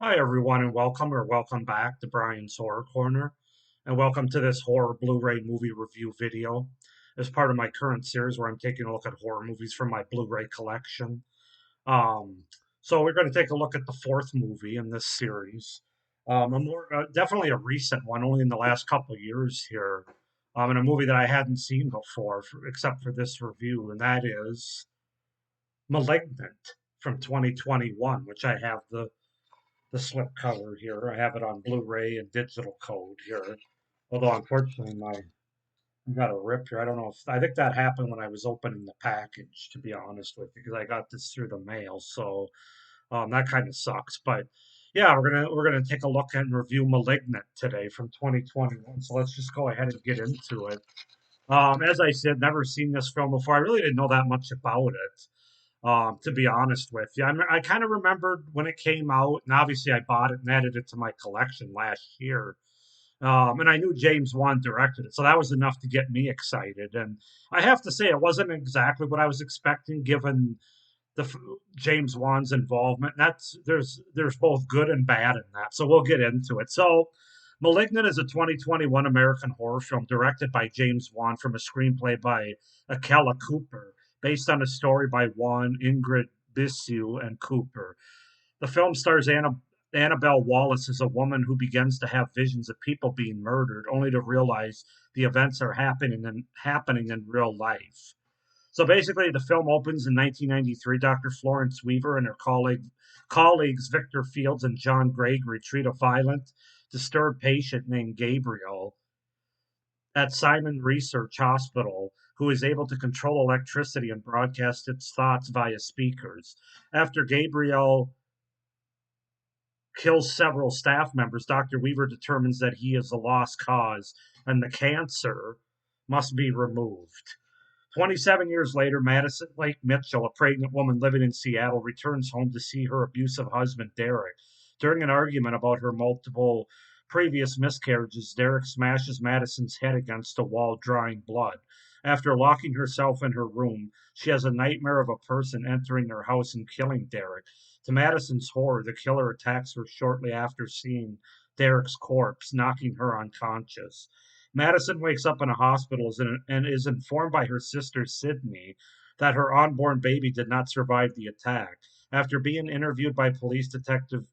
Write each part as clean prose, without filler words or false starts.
Hi, everyone, and welcome back to Brian's Horror Corner, and welcome to this horror Blu-ray movie review video as part of my current series where I'm taking a look at horror movies from my Blu-ray collection. Um, so we're going to take a look at the fourth movie in this series, definitely a recent one, only in the last couple of years here, and a movie that I hadn't seen before, except for this review, and that is *Malignant* from 2021, which I have the slipcover here. I have it on Blu-ray and digital code here. Although unfortunately I got a rip here. I don't know if I think that happened when I was opening the package, to be honest with you, because I got this through the mail. So that kind of sucks. But yeah, we're gonna take a look and review *Malignant* today from 2021. So let's just go ahead and get into it. As I said, never seen this film before. I really didn't know that much about it. To be honest with you, I kind of remembered when it came out, and obviously I bought it and added it to my collection last year. And I knew James Wan directed it, so that was enough to get me excited. And I have to say, it wasn't exactly what I was expecting, given James Wan's involvement. There's both good and bad in that, so we'll get into it. So, *Malignant* is a 2021 American horror film directed by James Wan from a screenplay by Akela Cooper, based on a story by Wan, Ingrid Bisu, and Cooper. The film stars Annabelle Wallace as a woman who begins to have visions of people being murdered, only to realize the events are happening in real life. So basically, the film opens in 1993. Dr. Florence Weaver and her colleagues Victor Fields and John Gregory treat a violent, disturbed patient named Gabriel at Simon Research Hospital, who is able to control electricity and broadcast its thoughts via speakers. After Gabriel kills several staff members, Dr. Weaver determines that he is a lost cause and the cancer must be removed. 27 years later, Madison Lake Mitchell, a pregnant woman living in Seattle, returns home to see her abusive husband, Derek. During an argument about her multiple previous miscarriages, Derek smashes Madison's head against a wall, drawing blood. After locking herself in her room, she has a nightmare of a person entering her house and killing Derek. To Madison's horror, the killer attacks her shortly after seeing Derek's corpse, knocking her unconscious. Madison wakes up in a hospital and is informed by her sister Sydney that her unborn baby did not survive the attack. After being interviewed by police detective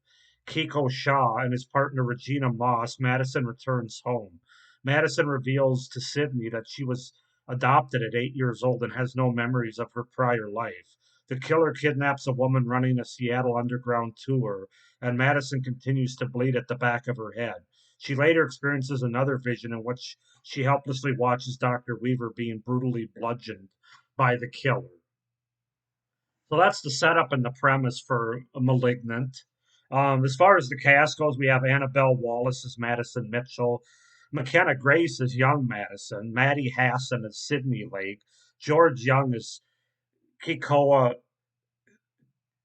Kiko Shaw and his partner Regina Moss, Madison returns home. Madison reveals to Sydney that she was adopted at 8 years old and has no memories of her prior life. The killer kidnaps a woman running a Seattle underground tour, and Madison continues to bleed at the back of her head. She later experiences another vision in which she helplessly watches Dr. Weaver being brutally bludgeoned by the killer. So that's the setup and the premise for *Malignant*. As far as the cast goes, we have Annabelle Wallace as Madison Mitchell, McKenna Grace as young Madison, Maddie Hassan as Sydney Lake, George Young as Kikoa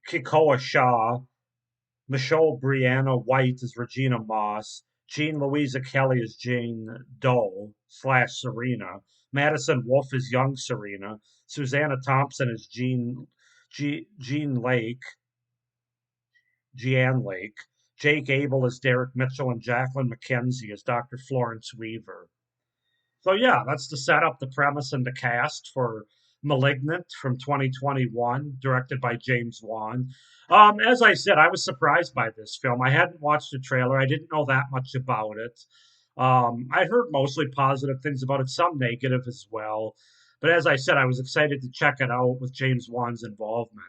Kikoa Shaw, Michelle Brianna White as Regina Moss, Jean Louisa Kelly as Jane Doe slash Serena, Madison Wolfe as young Serena, Susanna Thompson as Jean Lake, Jeanne Lake, Jake Abel as Derek Mitchell, and Jacqueline McKenzie as Dr. Florence Weaver. So yeah, that's to set up the premise and the cast for *Malignant* from 2021, directed by James Wan. As I said, I was surprised by this film. I hadn't watched the trailer. I didn't know that much about it. I heard mostly positive things about it, some negative as well. But as I said, I was excited to check it out with James Wan's involvement.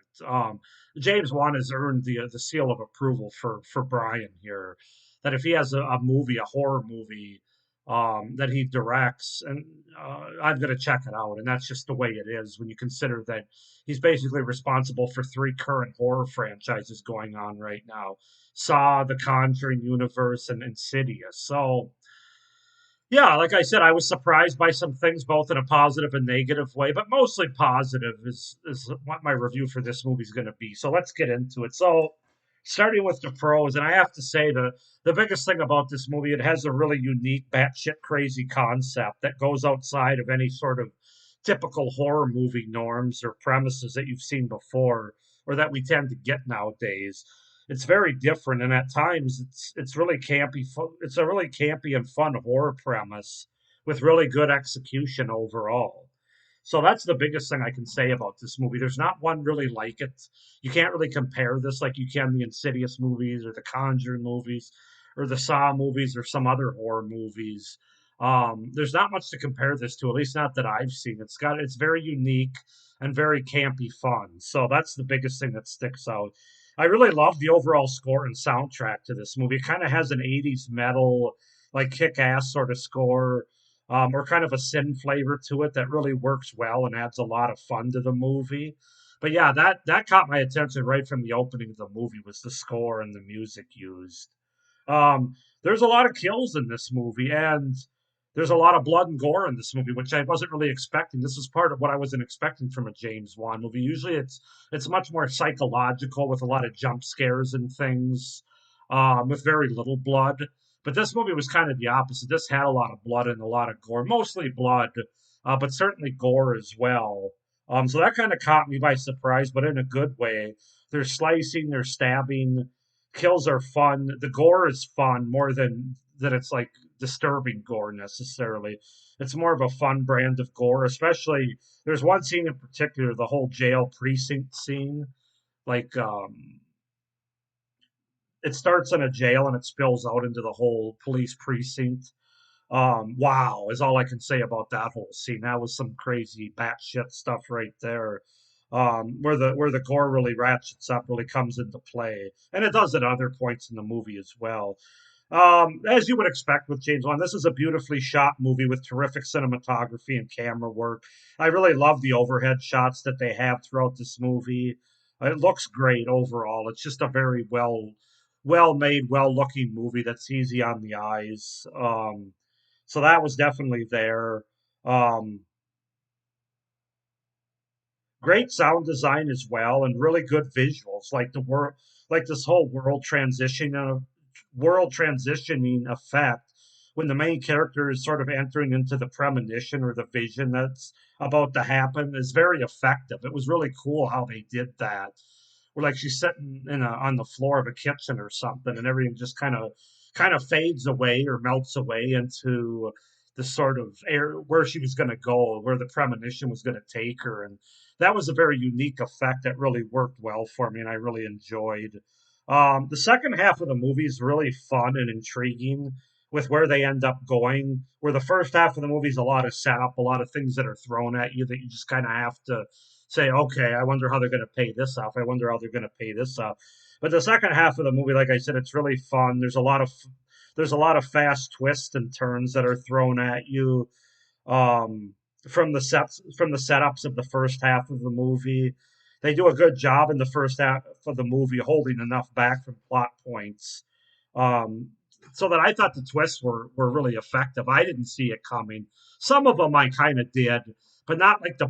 James Wan has earned the seal of approval for Brian here. That if he has a movie, a horror movie, that he directs, and I'm going to check it out. And that's just the way it is when you consider that he's basically responsible for three current horror franchises going on right now: Saw, The Conjuring universe, and Insidious. So, yeah, like I said, I was surprised by some things, both in a positive and negative way, but mostly positive is what my review for this movie is going to be. So let's get into it. So, starting with the pros, and I have to say the biggest thing about this movie, it has a really unique, batshit crazy concept that goes outside of any sort of typical horror movie norms or premises that you've seen before or that we tend to get nowadays. It's very different, and at times it's really campy. It's a really campy and fun horror premise with really good execution overall. So that's the biggest thing I can say about this movie. There's not one really like it. You can't really compare this like you can the Insidious movies or the Conjuring movies or the Saw movies or some other horror movies. There's not much to compare this to, at least not that I've seen. It's very unique and very campy fun. So that's the biggest thing that sticks out. I really love the overall score and soundtrack to this movie. It kind of has an 80s metal, like kick ass sort of score, or kind of a synth flavor to it that really works well and adds a lot of fun to the movie. But yeah, that caught my attention right from the opening of the movie was the score and the music used. There's a lot of kills in this movie, and there's a lot of blood and gore in this movie, which I wasn't really expecting. This is part of what I wasn't expecting from a James Wan movie. Usually, it's much more psychological with a lot of jump scares and things, with very little blood. But this movie was kind of the opposite. This had a lot of blood and a lot of gore, mostly blood, but certainly gore as well. So that kind of caught me by surprise, but in a good way. They're slicing, they're stabbing, kills are fun. The gore is fun more than it's like disturbing gore necessarily. It's more of a fun brand of gore, especially there's one scene in particular, the whole jail precinct scene. Like it starts in a jail and it spills out into the whole police precinct. Wow, is all I can say about that whole scene. That was some crazy batshit stuff right there. Where the gore really ratchets up, really comes into play, and it does at other points in the movie as well. As you would expect with James Wan, this is a beautifully shot movie with terrific cinematography and camera work. I really love the overhead shots that they have throughout this movie. It looks great overall. It's just a very well made, well looking movie that's easy on the eyes. So that was definitely there. Um, Great sound design as well, and really good visuals, like the world, like this whole world transitioning effect when the main character is sort of entering into the premonition or the vision that's about to happen is very effective. It was really cool how they did that. Where like she's sitting on the floor of a kitchen or something, and everything just kind of fades away or melts away into the sort of air where she was going to go, where the premonition was going to take her, and that was a very unique effect that really worked well for me, and I really enjoyed. The second half of the movie is really fun and intriguing with where they end up going. Where the first half of the movie is a lot of setup, a lot of things that are thrown at you that you just kind of have to say, okay, I wonder how they're going to pay this off. I wonder how they're going to pay this off. But the second half of the movie, like I said, it's really fun. There's a lot of fast twists and turns that are thrown at you, um, from the setups of the first half of the movie. They do a good job in the first half of the movie holding enough back from plot points, um, so that I thought the twists were really effective. I didn't see it coming. Some of them I kind of did, but not like the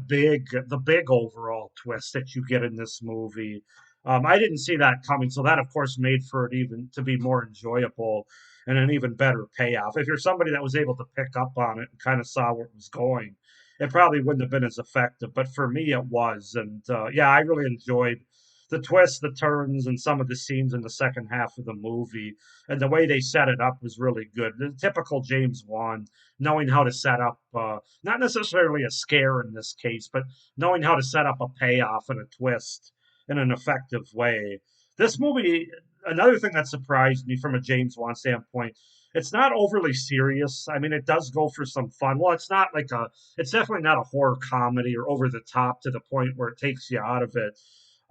big overall twist that you get in this movie. I didn't see that coming, so that of course made for it even to be more enjoyable and an even better payoff. If you're somebody that was able to pick up on it and kind of saw where it was going, it probably wouldn't have been as effective. But for me, it was, and yeah, I really enjoyed the twists, the turns, and some of the scenes in the second half of the movie. And the way they set it up was really good. The typical James Wan, knowing how to set up, not necessarily a scare in this case, but knowing how to set up a payoff and a twist in an effective way. This movie, another thing that surprised me from a James Wan standpoint, it's not overly serious. I mean, it does go for some fun. Well, it's definitely not a horror comedy or over the top to the point where it takes you out of it.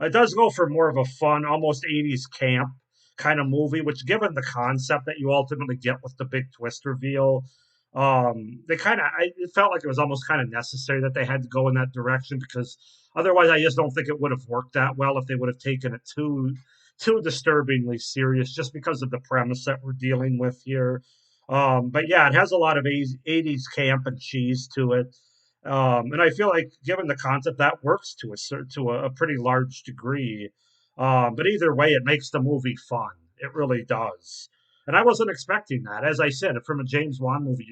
It does go for more of a fun, almost 80s camp kind of movie, which, given the concept that you ultimately get with the big twist reveal, it felt like it was almost kind of necessary that they had to go in that direction because otherwise, I just don't think it would have worked that well if they would have taken it too disturbingly serious, just because of the premise that we're dealing with here. But yeah, it has a lot of 80s camp and cheese to it. And I feel like, given the concept, that works to a pretty large degree. But either way, it makes the movie fun. It really does. And I wasn't expecting that. As I said, from a James Wan movie,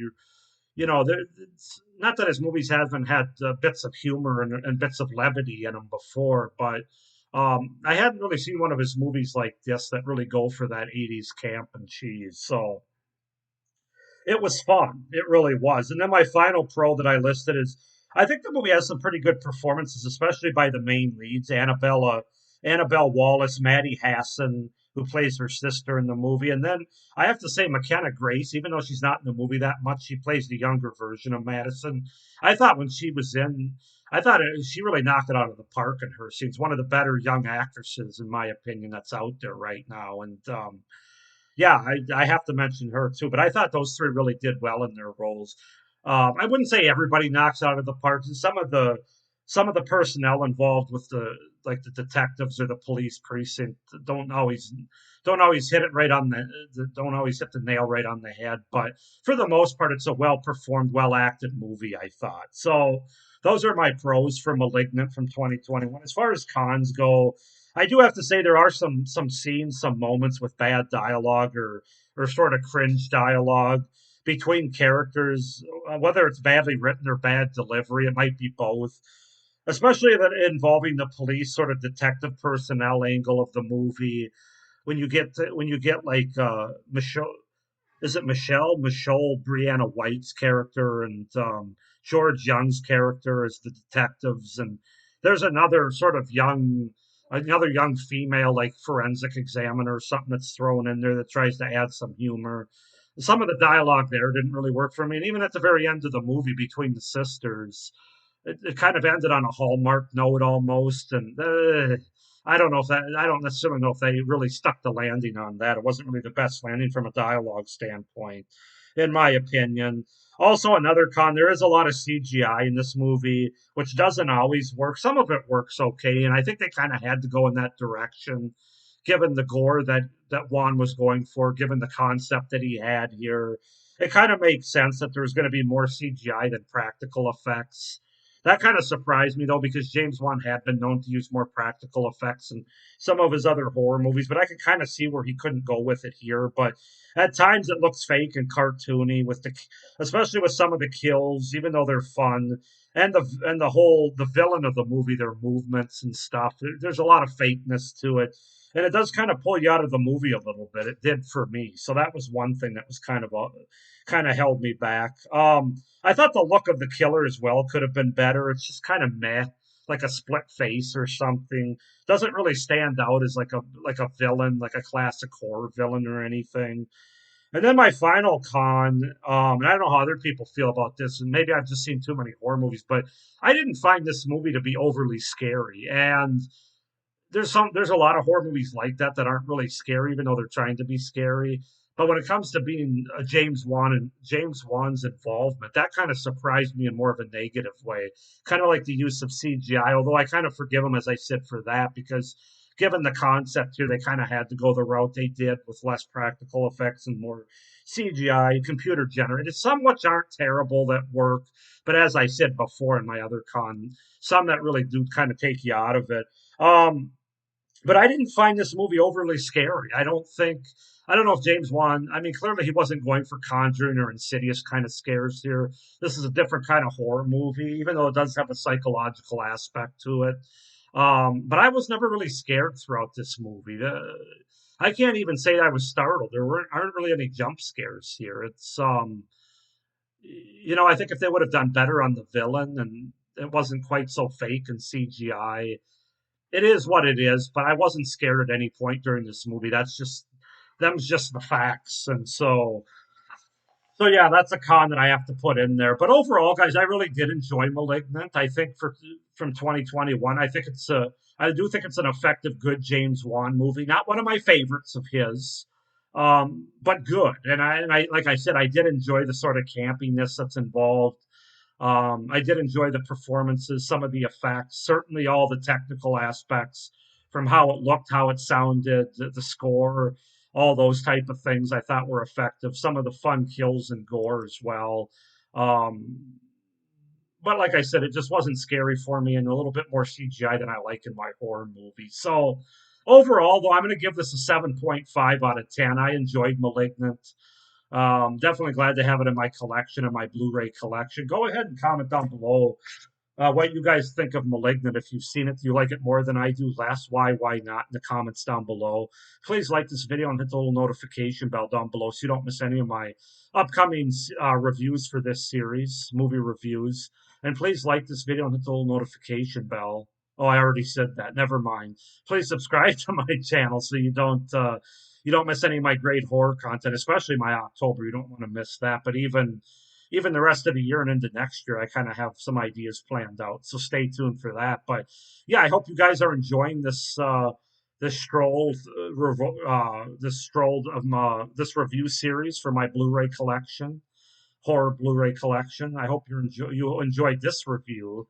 it's not that his movies haven't had bits of humor and bits of levity in them before, but I hadn't really seen one of his movies like this that really go for that 80s camp and cheese. So it was fun. It really was. And then my final pro that I listed is I think the movie has some pretty good performances, especially by the main leads, Annabelle Wallace, Maddie Hasson, who plays her sister in the movie. And then I have to say McKenna Grace, even though she's not in the movie that much, she plays the younger version of Madison. I thought when she was in, she really knocked it out of the park in her scenes. One of the better young actresses, in my opinion, that's out there right now. And yeah, I have to mention her too. But I thought those three really did well in their roles. I wouldn't say everybody knocks out of the park. Some of the personnel involved with the detectives or the police precinct don't always hit it right on don't always hit the nail right on the head. But for the most part, it's a well performed, well acted movie. I thought so. Those are my pros for *Malignant* from 2021. As far as cons go, I do have to say there are some scenes, some moments with bad dialogue or sort of cringe dialogue between characters, whether it's badly written or bad delivery. It might be both, especially that involving the police sort of detective personnel angle of the movie. When you get like Michelle, is it Michelle Brianna White's character and George Young's character as the detectives, and there's another young female like forensic examiner or something that's thrown in there that tries to add some humor. Some of the dialogue there didn't really work for me, and even at the very end of the movie between the sisters, it kind of ended on a Hallmark note almost, and I don't necessarily know if they really stuck the landing on that. It wasn't really the best landing from a dialogue standpoint, in my opinion. Also, another con, there is a lot of CGI in this movie, which doesn't always work. Some of it works okay, and I think they kind of had to go in that direction, given the gore that Juan was going for, given the concept that he had here. It kind of makes sense that there's going to be more CGI than practical effects. That kind of surprised me though, because James Wan had been known to use more practical effects in some of his other horror movies, but I could kind of see where he couldn't go with it here. But at times it looks fake and cartoony especially with some of the kills, even though they're fun, and the villain of the movie, their movements and stuff. There's a lot of fakeness to it, and it does kind of pull you out of the movie a little bit. It did for me, so that was one thing that was kind of held me back. I thought the look of the killer as well could have been better. It's just kind of meh, like a split face or something. Doesn't really stand out as like a villain, like a classic horror villain or anything. And then my final con, and I don't know how other people feel about this, and maybe I've just seen too many horror movies, but I didn't find this movie to be overly scary. And there's a lot of horror movies like that aren't really scary, even though they're trying to be scary. But when it comes to being a James Wan's involvement, that kind of surprised me in more of a negative way. Kind of like the use of CGI, although I kind of forgive him, as I said, for that, because given the concept here, they kind of had to go the route they did with less practical effects and more CGI, computer generated. Some which aren't terrible that work, but as I said before in my other con, some that really do kind of take you out of it. Um, but I didn't find this movie overly scary. I don't know if James Wan, I mean, clearly he wasn't going for Conjuring or Insidious kind of scares here. This is a different kind of horror movie, even though it does have a psychological aspect to it. But I was never really scared throughout this movie. I can't even say I was startled. Aren't really any jump scares here. I think if they would have done better on the villain and it wasn't quite so fake and CGI, it is what it is, but I wasn't scared at any point during this movie. Them's just the facts. And so yeah, that's a con that I have to put in there. But overall, guys, I really did enjoy *Malignant*. I think from 2021, I do think it's an effective, good James Wan movie. Not one of my favorites of his, but good. And I like I said, I did enjoy the sort of campiness that's involved. I did enjoy the performances, some of the effects, certainly all the technical aspects, from how it looked, how it sounded, the score, all those type of things I thought were effective. Some of the fun kills and gore as well. Um, but like I said, it just wasn't scary for me, and a little bit more CGI than I like in my horror movies. So overall, though, I'm going to give this a 7.5 out of 10. I enjoyed *Malignant*. Definitely glad to have it in my collection, in my Blu-ray collection. Go ahead and comment down below what you guys think of Malignant. If you've seen it, do you like it more than I do? Less? Why not? In the comments down below. Please like this video and hit the little notification bell down below so you don't miss any of my upcoming reviews for this series, movie reviews. And please like this video and hit the little notification bell. Oh, I already said that. Never mind. Please subscribe to my channel so you don't miss any of my great horror content, especially my October. You don't want to miss that. But even the rest of the year and into next year, I kind of have some ideas planned out. So stay tuned for that. But yeah, I hope you guys are enjoying this stroll of this review series for my Blu-ray collection, horror Blu-ray collection. I hope you enjoyed this review.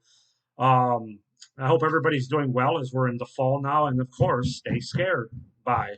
Um, I hope everybody's doing well as we're in the fall now, and of course, stay scared. Bye.